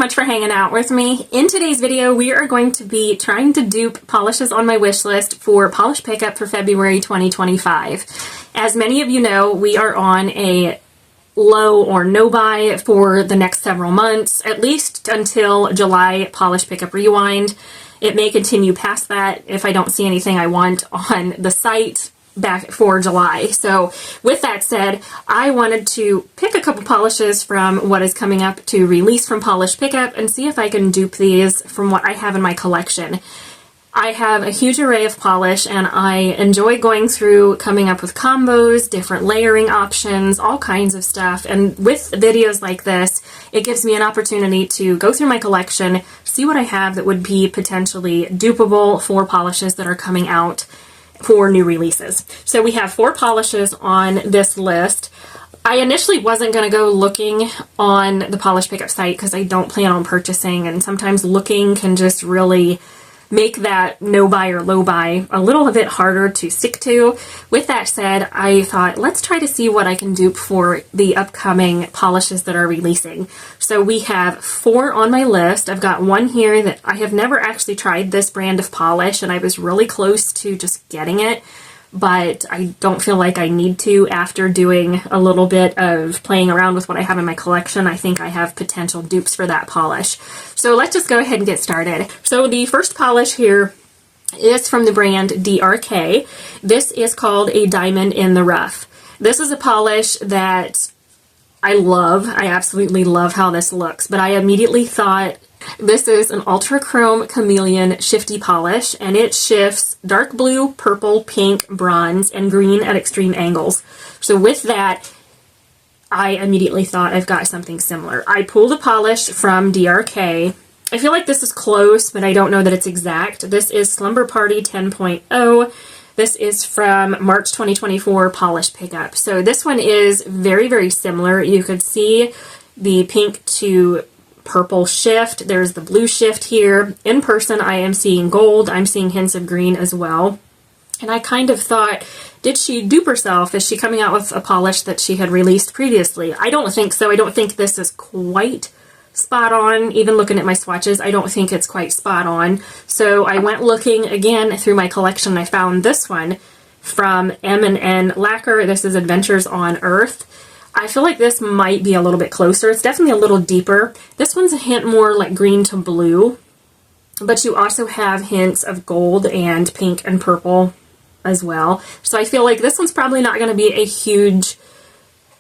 much for hanging out with me. In today's video, we are going to be trying to dupe polishes on my wish list for polish pickup for February 2025. As many of you know, we are on a low or no buy for the next several months, at least until July polish pickup rewind. It may continue past that if I don't see anything I want on the site back for July. So with that said, I wanted to pick a couple polishes from what is coming up to release from polish pickup and see if I can dupe these from what I have in my collection. I have a huge array of polish and I enjoy going through coming up with combos, different layering options, all kinds of stuff. And with videos like this, it gives me an opportunity to go through my collection, see what I have that would be potentially dupable for polishes that are coming out for new releases. So we have 4 polishes on this list. I initially wasn't going to go looking on the polish pickup site because I don't plan on purchasing, and sometimes looking can just really make that no buy or low buy a little bit harder to stick to. With that said, I thought let's try to see what I can dupe for the upcoming polishes that are releasing. So we have 4 on my list. I've got one here that I have never actually tried this brand of polish and I was really close to just getting it, but I don't feel like I need to after doing a little bit of playing around with what I have in my collection. I think I have potential dupes for that polish. So let's just go ahead and get started. So the first polish here is from the brand DRK. This is called a Diamond in the Rough. This is a polish that I love. I absolutely love how this looks, but I immediately thought this is an Ultra Chrome Chameleon Shifty polish, and it shifts dark blue, purple, pink, bronze, and green at extreme angles. So with that, I immediately thought I've got something similar. I pulled a polish from DRK. I feel like this is close, but I don't know that it's exact. This is Slumber Party 10.0. This is from March 2024 polish pickup. So this one is very, very similar. You could see the pink to purple shift. There's the blue shift here. In person, I am seeing gold. I'm seeing hints of green as well. And I kind of thought, did she dupe herself? Is she coming out with a polish that she had released previously? I don't think so. I don't think this is quite spot on. Even looking at my swatches, I don't think it's quite spot on. So I went looking again through my collection. I found this one from M&N Lacquer. This is Adventures on Earth. I feel like this might be a little bit closer. It's definitely a little deeper. This one's a hint more like green to blue, but you also have hints of gold and pink and purple as well. So I feel like this one's probably not going to be a huge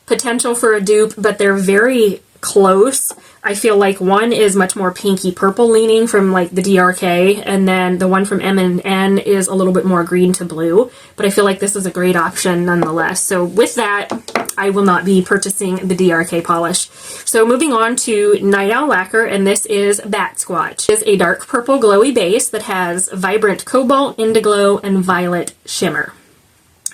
potential for a dupe, but they're very close. I feel like one is much more pinky purple leaning from like the DRK, and then the one from M&N is a little bit more green to blue, but I feel like this is a great option nonetheless. So with that, I will not be purchasing the DRK polish. So moving on to Night Owl Lacquer, and this is Bat Squatch. It is a dark purple glowy base that has vibrant cobalt, indiglo, and violet shimmer.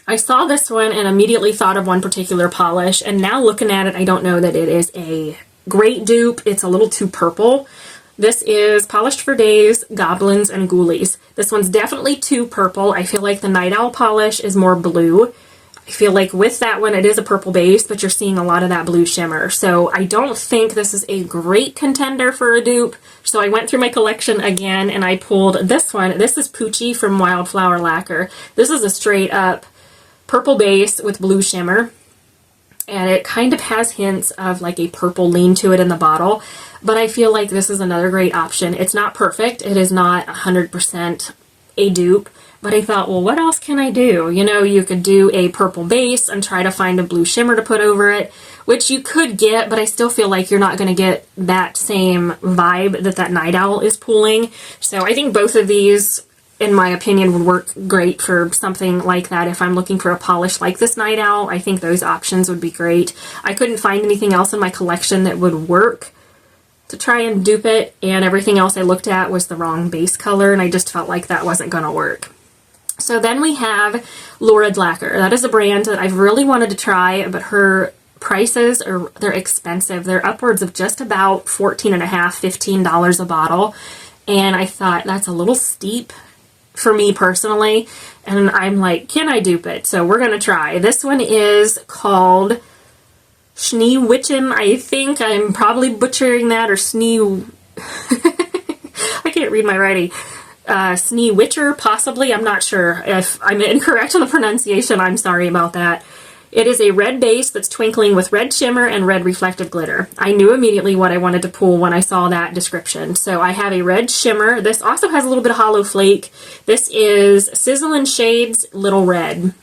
I saw this one and immediately thought of one particular polish, and now looking at it, I don't know that it is a great dupe. It's a little too purple. This is Polished for Days, Goblins and Ghoulies. This one's definitely too purple. I feel like the Night Owl polish is more blue. I feel like with that one, it is a purple base, but you're seeing a lot of that blue shimmer. So I don't think this is a great contender for a dupe. So I went through my collection again and I pulled this one. This is Poochie from Wildflower Lacquer. This is a straight up purple base with blue shimmer, and it kind of has hints of like a purple lean to it in the bottle, but I feel like this is another great option. It's not perfect. It is not 100% a dupe, but I thought, well, what else can I do? You know, you could do a purple base and try to find a blue shimmer to put over it, which you could get, but I still feel like you're not going to get that same vibe that Night Owl is pulling. So I think both of these, in my opinion, would work great for something like that. If I'm looking for a polish like this Night Owl, I think those options would be great. I couldn't find anything else in my collection that would work to try and dupe it, and everything else I looked at was the wrong base color, and I just felt like that wasn't going to work. So then we have Lurid Lacquer. That is a brand that I've really wanted to try, but her prices they're expensive. They're upwards of just about $14.50, $15 a bottle, and I thought that's a little steep for me personally, and I'm like, can I dupe it? So we're gonna try. This one is called Schneewitchen. I think I'm probably butchering that, or I can't read my writing. Sneewitcher, possibly. I'm not sure. If I'm incorrect on the pronunciation, I'm sorry about that. It is a red base that's twinkling with red shimmer and red reflective glitter. I knew immediately what I wanted to pull when I saw that description. So I have a red shimmer. This also has a little bit of hollow flake. This is Sizzlin' Shades Little Red.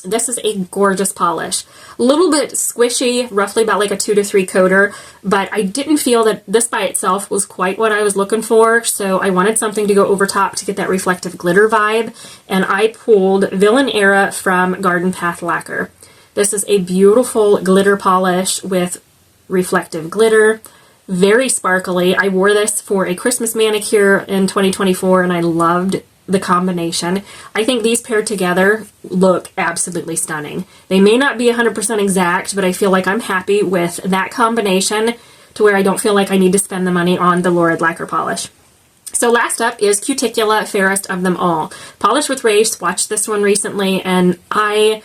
This is a gorgeous polish. A little bit squishy, roughly about like a 2 to 3 coater, but I didn't feel that this by itself was quite what I was looking for, so I wanted something to go over top to get that reflective glitter vibe, and I pulled Villain Era from Garden Path Lacquer. This is a beautiful glitter polish with reflective glitter, very sparkly. I wore this for a Christmas manicure in 2024 and I loved the combination. I think these paired together look absolutely stunning. They may not be 100% exact, but I feel like I'm happy with that combination to where I don't feel like I need to spend the money on the Lurid Lacquer polish. So last up is Cuticula, fairest of them all. Polish with Rage, swatched this one recently and I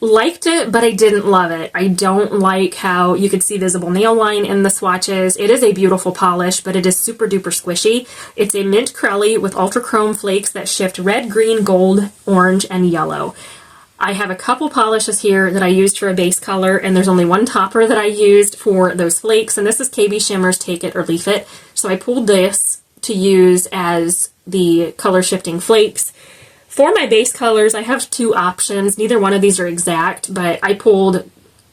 liked it, but I didn't love it. I don't like how you could see visible nail line in the swatches. It is a beautiful polish, but it is super duper squishy. It's a mint crelly with ultra chrome flakes that shift red, green, gold, orange, and yellow. I have a couple polishes here that I used for a base color, and there's only one topper that I used for those flakes, and this is KB Shimmer's Take It or Leaf It. So I pulled this to use as the color shifting flakes. For my base colors, I have two options. Neither one of these are exact, but I pulled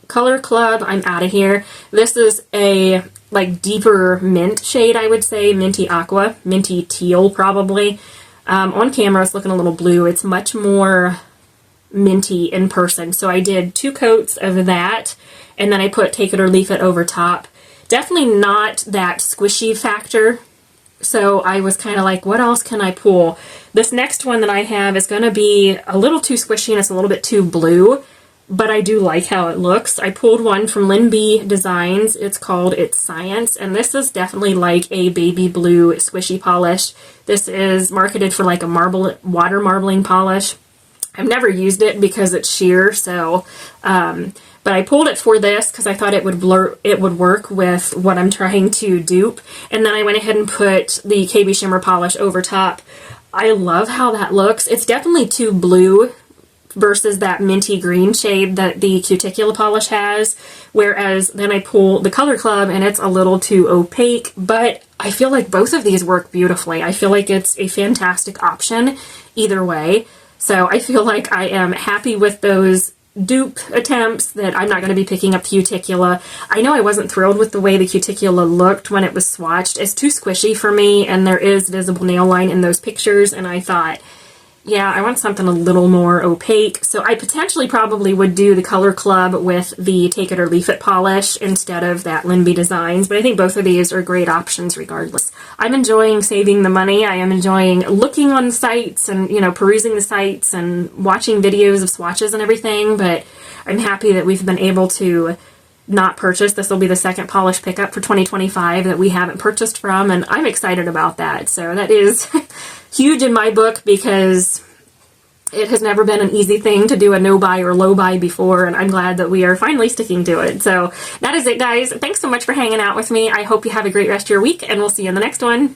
Color Club. I'm out of here. This is a like deeper mint shade, I would say, minty aqua, minty teal probably. On camera, it's looking a little blue. It's much more minty in person. So I did 2 coats of that, and then I put Take It or Leaf It over top. Definitely not that squishy factor. So I was kind of like, what else can I pull? This next one that I have is going to be a little too squishy and it's a little bit too blue, but I do like how it looks. I pulled one from Lynn B Designs. It's called It's Science, and this is definitely like a baby blue squishy polish. This is marketed for like a water marbling polish. I've never used it because it's sheer, so but I pulled it for this because I thought it would work with what I'm trying to dupe. And then I went ahead and put the KB Shimmer polish over top. I love how that looks. It's definitely too blue versus that minty green shade that the Cuticula polish has. Whereas then I pull the Color Club and it's a little too opaque, but I feel like both of these work beautifully. I feel like it's a fantastic option either way. So I feel like I am happy with those dupe attempts, that I'm not going to be picking up Cuticula. I know I wasn't thrilled with the way the Cuticula looked when it was swatched. It's too squishy for me, and there is visible nail line in those pictures, and I thought, yeah, I want something a little more opaque. So I potentially probably would do the Color Club with the Take It or Leaf It polish instead of that Lynn B Designs, but I think both of these are great options regardless. I'm enjoying saving the money. I am enjoying looking on sites and, you know, perusing the sites and watching videos of swatches and everything, but I'm happy that we've been able to not purchase. This will be the second polish pickup for 2025 that we haven't purchased from, and I'm excited about that. So that is huge in my book because it has never been an easy thing to do a no buy or low buy before, and I'm glad that we are finally sticking to it. So that is it, guys. Thanks so much for hanging out with me. I hope you have a great rest of your week, and we'll see you in the next one.